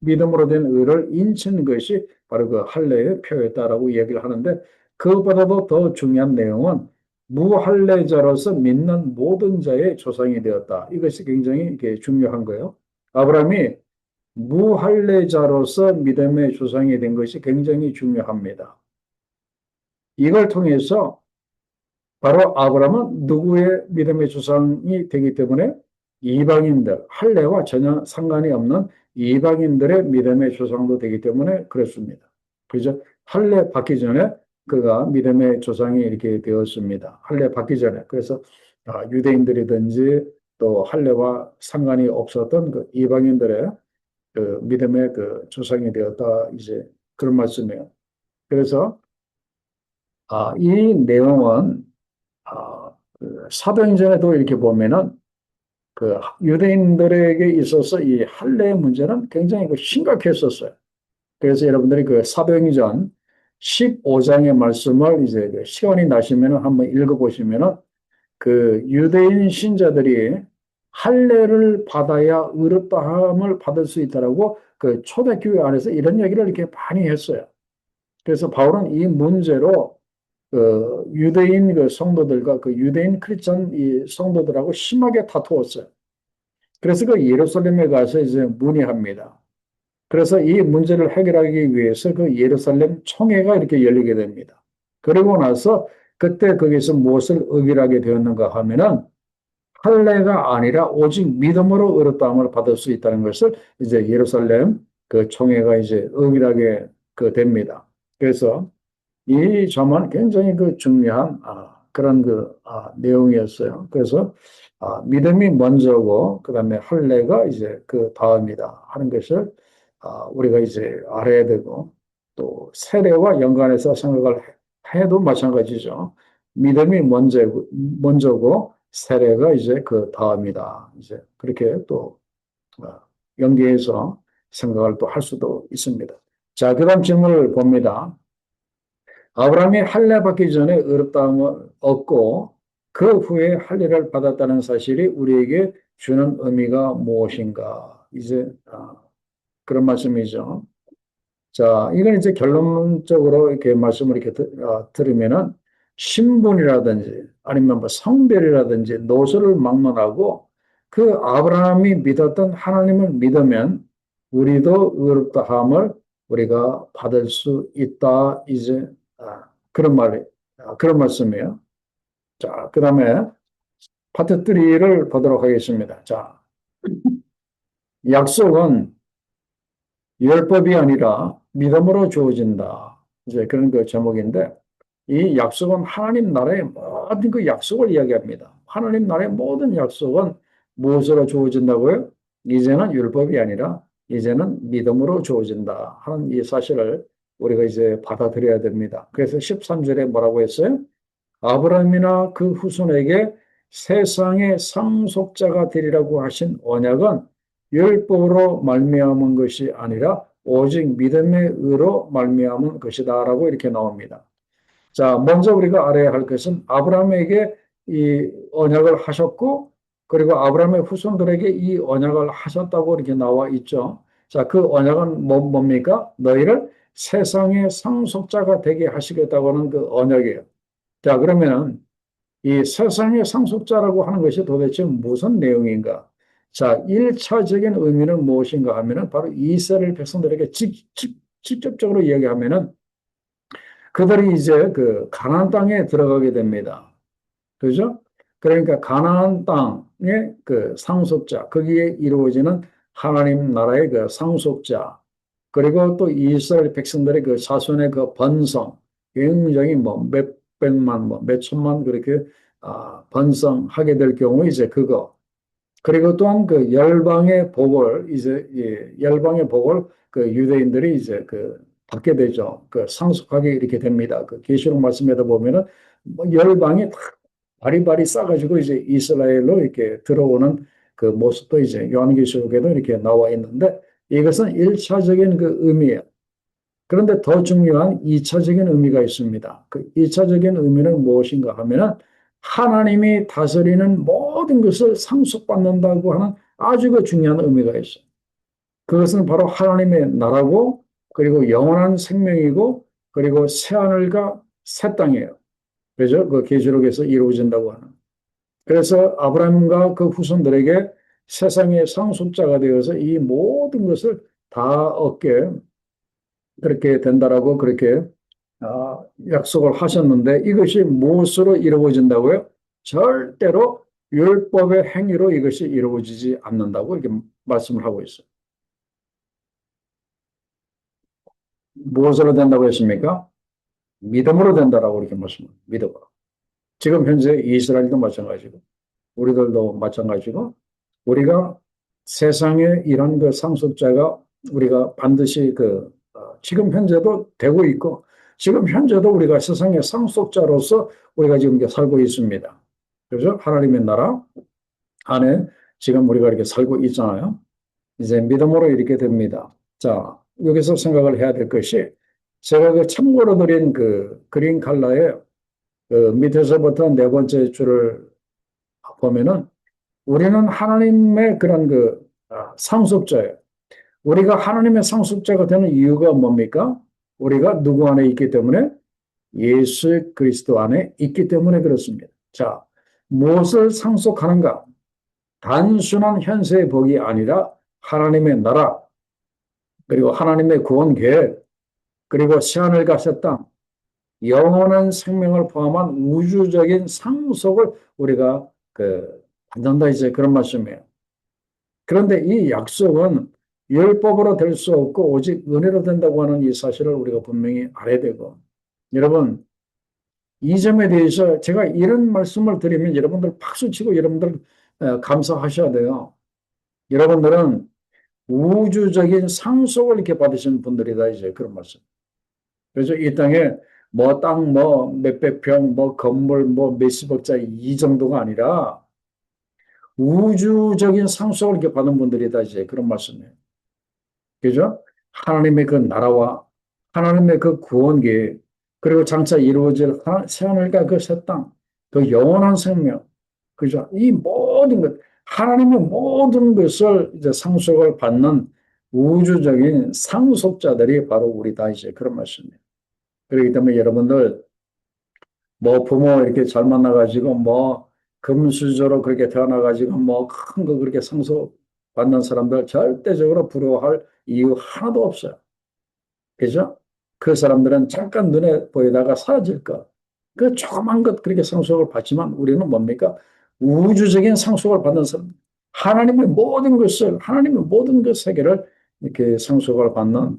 믿음으로 된 의를 인치는 것이 바로 그 할례의 표였다라고 얘기를 하는데 그것보다도 더 중요한 내용은 무할례자로서 믿는 모든 자의 조상이 되었다. 이것이 굉장히 이게 중요한 거예요. 아브라함이 무할례자로서 믿음의 조상이 된 것이 굉장히 중요합니다. 이걸 통해서 바로 아브라함은 누구의 믿음의 조상이 되기 때문에 이방인들, 할례와 전혀 상관이 없는 이방인들의 믿음의 조상도 되기 때문에 그렇습니다. 그죠? 할례 받기 전에 그가 믿음의 조상이 이렇게 되었습니다. 할례 받기 전에. 그래서 유대인들이든지 또 할례와 상관이 없었던 그 이방인들의 그 믿음의 그 조상이 되었다. 이제 그런 말씀이에요. 그래서 이 내용은 그 사도행전에도 이렇게 보면은 그 유대인들에게 있어서 이 할례의 문제는 굉장히 그 심각했었어요. 그래서 여러분들이 그 사도행전 15장의 말씀을 이제 그 시간이 나시면 한번 읽어보시면은 그 유대인 신자들이 할례를 받아야 의롭다함을 받을 수 있다라고 그 초대교회 안에서 이런 얘기를 이렇게 많이 했어요. 그래서 바울은 이 문제로 그 유대인 그 성도들과 그 유대인 크리스천 이 성도들하고 심하게 다투었어요. 그래서 그 예루살렘에 가서 이제 문의합니다. 그래서 이 문제를 해결하기 위해서 그 예루살렘 총회가 이렇게 열리게 됩니다. 그리고 나서 그때 거기서 무엇을 의결하게 되었는가 하면은 할례가 아니라 오직 믿음으로 의롭다함을 받을 수 있다는 것을 이제 예루살렘 그 총회가 이제 의결하게 그 됩니다. 그래서 이 점은 굉장히 그 중요한 그런 내용이었어요. 그래서 믿음이 먼저고 그다음에 할례가 이제 그 다음이다 하는 것을 우리가 이제 알아야 되고 또 세례와 연관해서 생각을 해도 마찬가지죠. 믿음이 먼저고 세례가 이제 그 다음이다. 이제 그렇게 또 어, 연계해서 생각을 또 할 수도 있습니다. 자, 그다음 질문을 봅니다. 아브라함이 할례 받기 전에 의롭다함을 얻고 그 후에 할례를 받았다는 사실이 우리에게 주는 의미가 무엇인가? 이제 그런 말씀이죠. 자, 이건 이제 결론적으로 이렇게 말씀을 이렇게 들으면은 신분이라든지 아니면 뭐 성별이라든지 노소를 막론하고 그 아브라함이 믿었던 하나님을 믿으면 우리도 의롭다함을 우리가 받을 수 있다. 이제 그런 말씀이에요. 자, 그다음에 파트 3를 보도록 하겠습니다. 자, 약속은 율법이 아니라 믿음으로 주어진다. 이제 그런 그 제목인데 이 약속은 하나님 나라의 모든 그 약속을 이야기합니다. 하나님 나라의 모든 약속은 무엇으로 주어진다고요? 이제는 율법이 아니라 이제는 믿음으로 주어진다 하는 이 사실을 우리가 이제 받아들여야 됩니다. 그래서 13절에 뭐라고 했어요? 아브라함이나 그 후손에게 세상의 상속자가 되리라고 하신 언약은 율법으로 말미암은 것이 아니라 오직 믿음의 의로 말미암은 것이다라고 이렇게 나옵니다. 자, 먼저 우리가 알아야 할 것은 아브라함에게 이 언약을 하셨고 그리고 아브라함의 후손들에게 이 언약을 하셨다고 이렇게 나와 있죠. 자, 그 언약은 뭡니까? 너희를 세상의 상속자가 되게 하시겠다고 하는 그 언약이에요. 자, 그러면은 이 세상의 상속자라고 하는 것이 도대체 무슨 내용인가? 자, 1차적인 의미는 무엇인가 하면은 바로 이스라엘 백성들에게 직접적으로 이야기하면은 그들이 이제 그 가나안 땅에 들어가게 됩니다. 그죠? 그러니까 가나안 땅의 그 상속자, 거기에 이루어지는 하나님 나라의 그 상속자, 그리고 또 이스라엘 백성들의 그 자손의 그 번성, 굉장히 뭐 몇백만, 뭐 몇천만 그렇게 번성하게 될 경우 이제 그거, 그리고 또한 그 열방의 복을 이제 열방의 복을 그 유대인들이 이제 그 받게 되죠. 그 상속하게 이렇게 됩니다. 그 계시록 말씀에다 보면은 뭐 열방이 다 바리바리 싸가지고 이제 이스라엘로 이렇게 들어오는 그 모습도 이제 요한계시록에도 이렇게 나와 있는데 이것은 일차적인 그 의미예요. 그런데 더 중요한 이차적인 의미가 있습니다. 그 이차적인 의미는 무엇인가 하면은 하나님이 다스리는 모든 것을 상속받는다고 하는 아주 그 중요한 의미가 있어요. 그것은 바로 하나님의 나라고 그리고 영원한 생명이고 그리고 새하늘과 새 땅이에요. 그죠? 그 계시록에서 이루어진다고 하는. 그래서 아브라함과 그 후손들에게 세상의 상속자가 되어서 이 모든 것을 다 얻게 그렇게 된다라고 그렇게 약속을 하셨는데 이것이 무엇으로 이루어진다고요? 절대로 율법의 행위로 이것이 이루어지지 않는다고 이렇게 말씀을 하고 있어요. 무엇으로 된다고 했습니까? 믿음으로 된다라고 이렇게 말씀합니다. 믿음으로. 지금 현재 이스라엘도 마찬가지고 우리들도 마찬가지고 우리가 세상에 이런 그 상속자가 우리가 반드시 지금 현재도 되고 있고 지금 현재도 우리가 세상의 상속자로서 우리가 지금 살고 있습니다. 그래서 하나님의 나라 안에 지금 우리가 이렇게 살고 있잖아요. 이제 믿음으로 이렇게 됩니다. 자, 여기서 생각을 해야 될 것이 제가 그 참고로 드린 그 그린 칼라의 그 밑에서부터 네 번째 줄을 보면은 우리는 하나님의 그런 상속자예요. 우리가 하나님의 상속자가 되는 이유가 뭡니까? 우리가 누구 안에 있기 때문에 예수 그리스도 안에 있기 때문에 그렇습니다. 자, 무엇을 상속하는가? 단순한 현세의 복이 아니라 하나님의 나라, 그리고 하나님의 구원 계획, 그리고 새하늘 가셨 땅, 영원한 생명을 포함한 우주적인 상속을 우리가 받는다 이제 그런 말씀이에요. 그런데 이 약속은 율법으로 될 수 없고 오직 은혜로 된다고 하는 이 사실을 우리가 분명히 알아야 되고, 여러분 이 점에 대해서 제가 이런 말씀을 드리면 여러분들 박수치고 여러분들 감사하셔야 돼요. 여러분들은 우주적인 상속을 이렇게 받으신 분들이다 이제 그런 말씀. 그래서 이 땅에 뭐 땅 뭐 몇백 평 뭐 건물 뭐 몇십억짜리 이 정도가 아니라 우주적인 상속을 이렇게 받은 분들이다 이제 그런 말씀이에요. 그죠? 하나님의 그 나라와 하나님의 그 구원 계획, 그리고 장차 이루어질 새하늘과 그 새 땅, 그 영원한 생명, 그죠? 이 모든 것, 하나님의 모든 것을 이제 상속을 받는 우주적인 상속자들이 바로 우리다 이제 그런 말씀이에요. 그렇기 때문에 여러분들 뭐 부모 이렇게 잘 만나가지고 뭐 금수저로 그렇게 태어나가지고 뭐 큰 거 그렇게 상속받는 사람들 절대적으로 부러워할 이유 하나도 없어요. 그죠? 그 사람들은 잠깐 눈에 보이다가 사라질 것. 그 조그만 것 그렇게 상속을 받지만 우리는 뭡니까? 우주적인 상속을 받는 사람. 하나님의 모든 것 세계를 이렇게 상속을 받는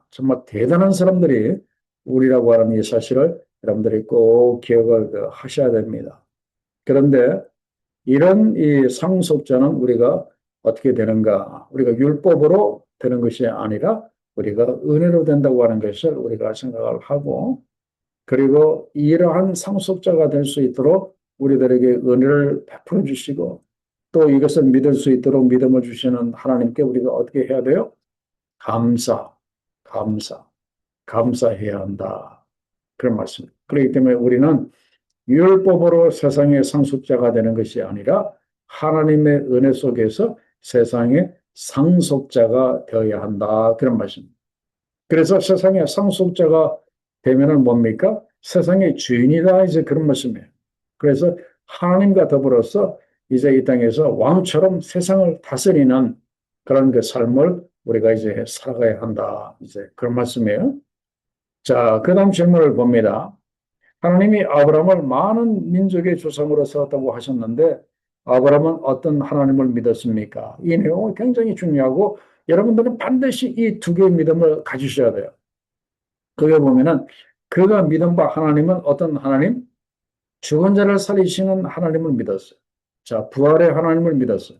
정말 대단한 사람들이 우리라고 하는 이 사실을 여러분들이 꼭 기억을 하셔야 됩니다. 그런데 이런 이 상속자는 우리가 어떻게 되는가? 우리가 율법으로 되는 것이 아니라 우리가 은혜로 된다고 하는 것을 우리가 생각을 하고, 그리고 이러한 상속자가 될 수 있도록 우리들에게 은혜를 베풀어 주시고 또 이것을 믿을 수 있도록 믿음을 주시는 하나님께 우리가 어떻게 해야 돼요? 감사, 감사, 감사해야 한다. 그런 말씀. 그렇기 때문에 우리는 율법으로 세상의 상속자가 되는 것이 아니라 하나님의 은혜 속에서 세상의 상속자가 되어야 한다. 그런 말씀입니다. 그래서 세상의 상속자가 되면은 뭡니까? 세상의 주인이다. 이제 그런 말씀이에요. 그래서 하나님과 더불어서 이제 이 땅에서 왕처럼 세상을 다스리는 그런 그 삶을 우리가 이제 살아가야 한다. 이제 그런 말씀이에요. 자, 그 다음 질문을 봅니다. 하나님이 아브라함을 많은 민족의 조상으로 세웠다고 하셨는데 아브라함은 어떤 하나님을 믿었습니까? 이 내용은 굉장히 중요하고 여러분들은 반드시 이 두 개의 믿음을 가지셔야 돼요. 그게 보면은 그가 믿은 바 하나님은 어떤 하나님? 죽은 자를 살리시는 하나님을 믿었어요. 자, 부활의 하나님을 믿었어요.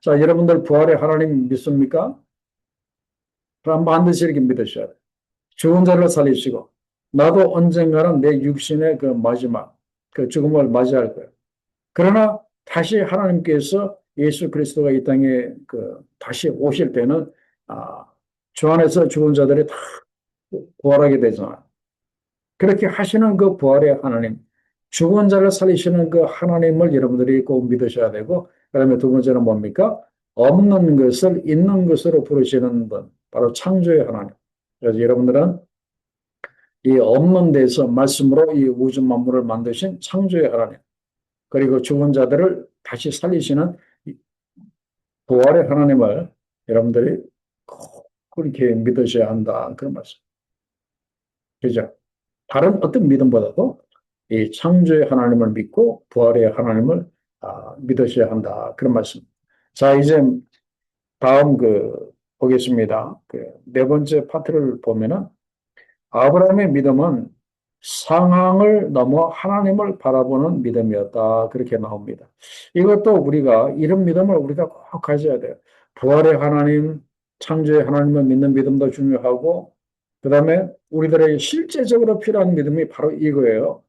자, 여러분들 부활의 하나님 믿습니까? 그럼 반드시 이렇게 믿으셔야 돼요. 죽은 자를 살리시고 나도 언젠가는 내 육신의 그 마지막 그 죽음을 맞이할 거예요. 그러나 다시 하나님께서 예수 그리스도가 이 땅에 그 다시 오실 때는 아, 주 안에서 죽은 자들이 다 부활하게 되잖아요. 그렇게 하시는 그 부활의 하나님, 죽은 자를 살리시는 그 하나님을 여러분들이 꼭 믿으셔야 되고, 그다음에 두 번째는 뭡니까? 없는 것을 있는 것으로 부르시는 분, 바로 창조의 하나님. 그래서 여러분들은 이 없는 데서 말씀으로 이 우주 만물을 만드신 창조의 하나님, 그리고 죽은 자들을 다시 살리시는 부활의 하나님을 여러분들이 꼭 그렇게 믿으셔야 한다. 그런 말씀. 그죠? 다른 어떤 믿음보다도 이 창조의 하나님을 믿고 부활의 하나님을 믿으셔야 한다. 그런 말씀. 자, 이제 다음 보겠습니다. 그 네 번째 파트를 보면은 아브라함의 믿음은 상황을 넘어 하나님을 바라보는 믿음이었다. 그렇게 나옵니다. 이것도 우리가 이런 믿음을 우리가 꼭 가져야 돼요. 부활의 하나님, 창조의 하나님을 믿는 믿음도 중요하고 그다음에 우리들에게 실제적으로 필요한 믿음이 바로 이거예요.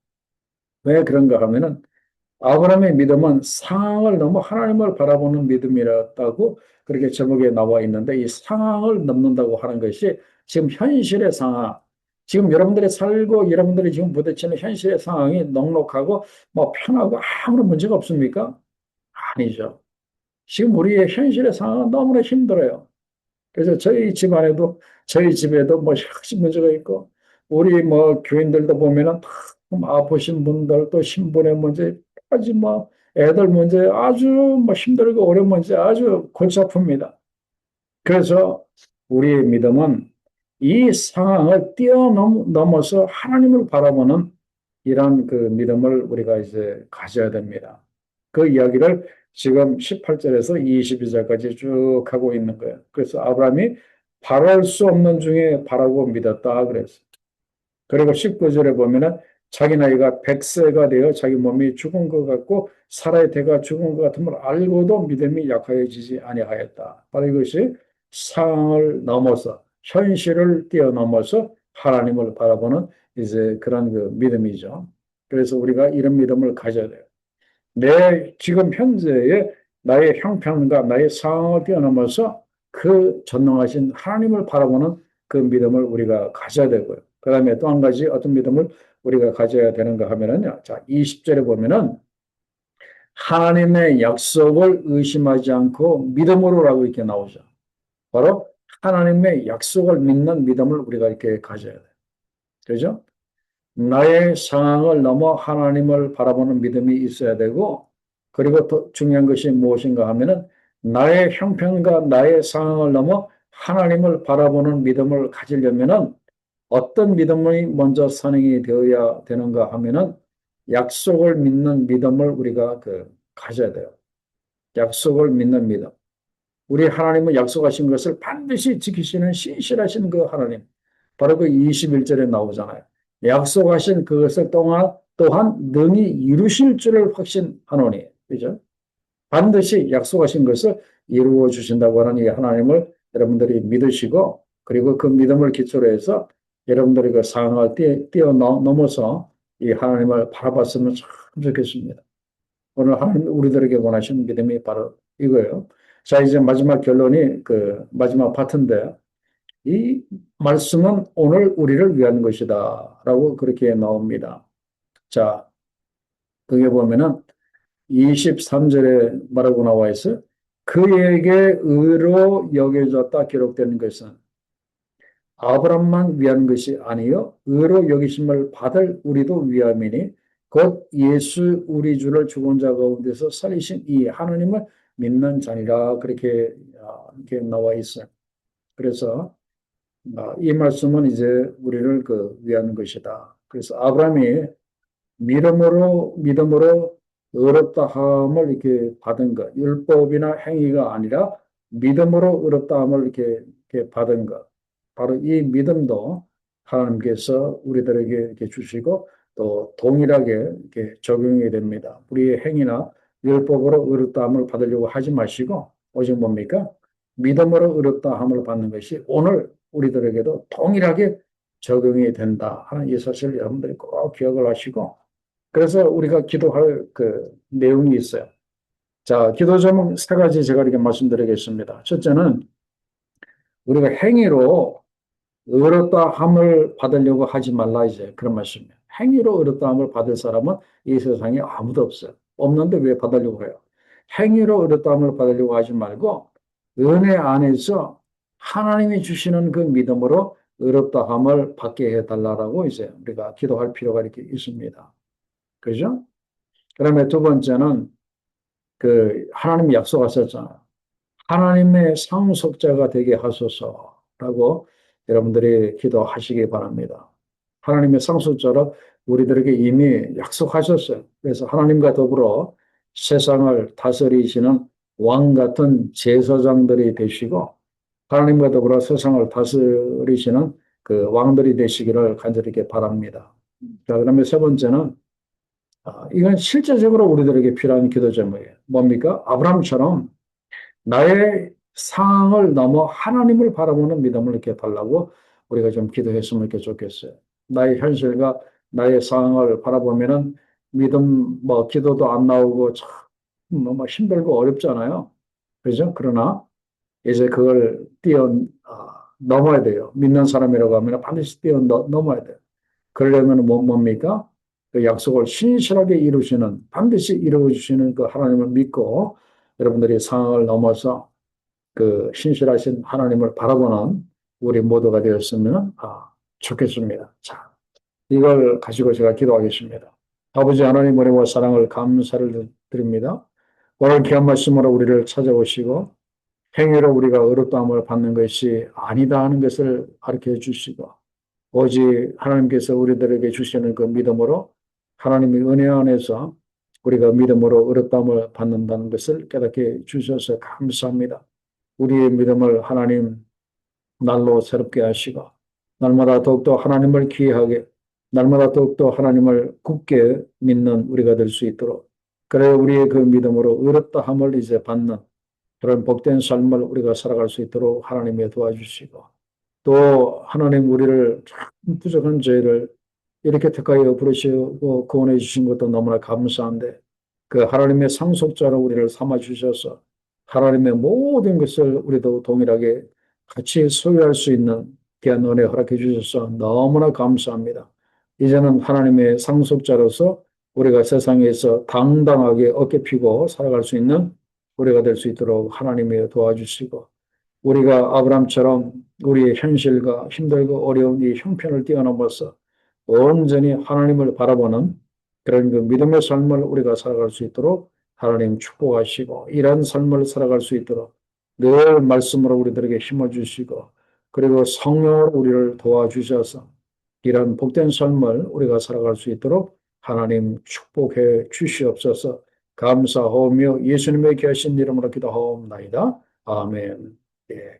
왜 그런가 하면은 아브라함의 믿음은 상황을 넘어 하나님을 바라보는 믿음이었다고 그렇게 제목에 나와 있는데 이 상황을 넘는다고 하는 것이 지금 현실의 상황, 지금 여러분들이 살고 여러분들이 지금 부딪히는 현실의 상황이 넉넉하고 뭐 편하고 아무런 문제가 없습니까? 아니죠. 지금 우리의 현실의 상황은 너무나 힘들어요. 그래서 저희 집에도 뭐 여러 가지 문제가 있고 우리 뭐 교인들도 보면은 참 아프신 분들 또 신분의 문제까지 뭐 애들 문제 아주 뭐 힘들고 어려운 문제 아주 골치 아픕니다. 그래서 우리의 믿음은 이 상황을 뛰어넘어서 하나님을 바라보는 이런 그 믿음을 우리가 이제 가져야 됩니다. 그 이야기를 지금 18절에서 22절까지 쭉 하고 있는 거예요. 그래서 아브라함이 바랄 수 없는 중에 바라고 믿었다 그랬어요. 그리고 19절에 보면은 자기 나이가 100세가 되어 자기 몸이 죽은 것 같고 사라의 대가 죽은 것 같음을 알고도 믿음이 약하여지지 아니하였다. 바로 이것이 상황을 넘어서 현실을 뛰어넘어서 하나님을 바라보는 이제 그런 그 믿음이죠. 그래서 우리가 이런 믿음을 가져야 돼요. 내 지금 현재의 나의 형편과 나의 상황을 뛰어넘어서 그 전능하신 하나님을 바라보는 그 믿음을 우리가 가져야 되고요. 그 다음에 또 한 가지 어떤 믿음을 우리가 가져야 되는가 하면은요. 자, 20절에 보면은 하나님의 약속을 의심하지 않고 믿음으로라고 이렇게 나오죠. 바로 하나님의 약속을 믿는 믿음을 우리가 이렇게 가져야 돼요. 그죠? 나의 상황을 넘어 하나님을 바라보는 믿음이 있어야 되고, 그리고 더 중요한 것이 무엇인가 하면은 나의 형편과 나의 상황을 넘어 하나님을 바라보는 믿음을 가지려면은 어떤 믿음이 먼저 선행이 되어야 되는가 하면은 약속을 믿는 믿음을 우리가 가져야 돼요. 약속을 믿는 믿음. 우리 하나님은 약속하신 것을 반드시 지키시는 신실하신 그 하나님. 바로 그 21절에 나오잖아요. 약속하신 그것을 또한 능히 이루실 줄을 확신하노니. 그죠? 반드시 약속하신 것을 이루어 주신다고 하는 이 하나님을 여러분들이 믿으시고, 그리고 그 믿음을 기초로 해서 여러분들이 그 상황을 뛰어넘어서 이 하나님을 바라봤으면 참 좋겠습니다. 오늘 하나님 우리들에게 원하시는 믿음이 바로 이거예요. 자, 이제 마지막 결론이 그 마지막 파트인데, 이 말씀은 오늘 우리를 위한 것이다. 라고 그렇게 나옵니다. 자, 거기에 보면은 23절에 뭐라고 나와 있어요? 그에게 의로 여겨졌다 기록되는 것은 아브람만 위한 것이 아니요 의로 여기심을 받을 우리도 위함이니 곧 예수 우리 주를 죽은 자 가운데서 살리신 이 하나님을 믿는 자니라 그렇게 이렇게 나와 있어요. 그래서 이 말씀은 이제 우리를 위한 것이다. 그래서 아브라함이 믿음으로 의롭다 함을 이렇게 받은 것, 율법이나 행위가 아니라 믿음으로 의롭다 함을 이렇게 받은 것. 바로 이 믿음도 하나님께서 우리들에게 이렇게 주시고 또 동일하게 이렇게 적용이 됩니다. 우리의 행위나 율법으로 의롭다 함을 받으려고 하지 마시고 오직 뭡니까? 믿음으로 의롭다 함을 받는 것이 오늘 우리들에게도 동일하게 적용이 된다 하는 이 사실을 여러분들이 꼭 기억을 하시고 그래서 우리가 기도할 그 내용이 있어요. 자, 기도 제목 세 가지 제가 이렇게 말씀드리겠습니다. 첫째는 우리가 행위로 의롭다 함을 받으려고 하지 말라 이제 그런 말씀이에요. 행위로 의롭다 함을 받을 사람은 이 세상에 아무도 없어요. 없는데 왜 받으려고 해요? 행위로 의롭다 함을 받으려고 하지 말고 은혜 안에서 하나님이 주시는 그 믿음으로 의롭다 함을 받게 해달라고 이제 우리가 기도할 필요가 이렇게 있습니다. 그죠? 그다음에 두 번째는 하나님이 약속하셨잖아요. 하나님의 상속자가 되게 하소서라고 여러분들이 기도하시기 바랍니다. 하나님의 상속자로 우리들에게 이미 약속하셨어요. 그래서 하나님과 더불어 세상을 다스리시는 왕 같은 제사장들이 되시고 하나님과 더불어 세상을 다스리시는 그 왕들이 되시기를 간절히 바랍니다. 자, 그다음에 세 번째는 이건 실제적으로 우리들에게 필요한 기도 제목이에요. 뭡니까? 아브라함처럼 나의 상황을 넘어 하나님을 바라보는 믿음을 이렇게 달라고 우리가 좀 기도했으면 이렇게 좋겠어요. 나의 현실과 나의 상황을 바라보면은 믿음, 기도도 안 나오고 참, 막 힘들고 어렵잖아요. 그죠? 그러나 이제 그걸 넘어야 돼요. 믿는 사람이라고 하면 반드시 넘어야 돼요. 그러려면 뭡니까? 그 약속을 신실하게 이루시는, 반드시 이루어주시는 그 하나님을 믿고 여러분들이 상황을 넘어서 그 신실하신 하나님을 바라보는 우리 모두가 되었으면 좋겠습니다. 자, 이걸 가지고 제가 기도하겠습니다. 아버지 하나님 은혜와 사랑을 감사를 드립니다. 오늘 귀한 말씀으로 우리를 찾아오시고 행위로 우리가 의롭다함을 받는 것이 아니다 하는 것을 가르쳐 주시고 오직 하나님께서 우리들에게 주시는 그 믿음으로 하나님의 은혜 안에서 우리가 믿음으로 어렵다함을 받는다는 것을 깨닫게 주셔서 감사합니다. 우리의 믿음을 하나님 날로 새롭게 하시고 날마다 더욱더 하나님을 귀하게 날마다 더욱더 하나님을 굳게 믿는 우리가 될 수 있도록 그래 우리의 그 믿음으로 어렵다함을 이제 받는 그런 복된 삶을 우리가 살아갈 수 있도록 하나님이 도와주시고 또 하나님 우리를 참 부족한 죄를 이렇게 택하여 부르시고 구원해 주신 것도 너무나 감사한데 그 하나님의 상속자로 우리를 삼아 주셔서 하나님의 모든 것을 우리도 동일하게 같이 소유할 수 있는 귀한 은혜 허락해 주셔서 너무나 감사합니다. 이제는 하나님의 상속자로서 우리가 세상에서 당당하게 어깨 펴고 살아갈 수 있는 우리가 될 수 있도록 하나님이 도와주시고 우리가 아브라함처럼 우리의 현실과 힘들고 어려운 이 형편을 뛰어넘어서 온전히 하나님을 바라보는 그런 그 믿음의 삶을 우리가 살아갈 수 있도록 하나님 축복하시고 이런 삶을 살아갈 수 있도록 늘 말씀으로 우리들에게 힘을 주시고 그리고 성령으로 우리를 도와주셔서 이런 복된 삶을 우리가 살아갈 수 있도록 하나님 축복해 주시옵소서 감사하며 예수님의 귀하신 이름으로 기도하옵나이다. 아멘. 예.